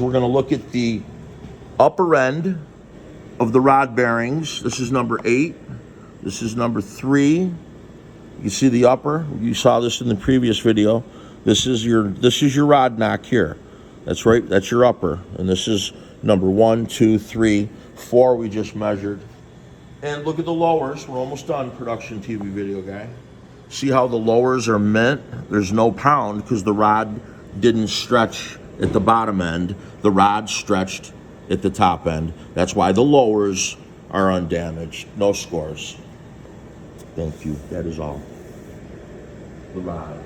We're going to look at the upper end of the rod bearings. This is number 8. This is number 3. You see the upper? You saw this in the previous video. This is your rod knock here. That's right. That's your upper. And this is number 1, 2, 3, 4 we just measured. And look at the lowers. We're almost done, production TV video guy. See how the lowers are mint? There's no pound because the rod didn't stretch at the bottom end. The rod stretched at the top end. That's why the lowers are undamaged. No scores. Thank you. That is all. The rod.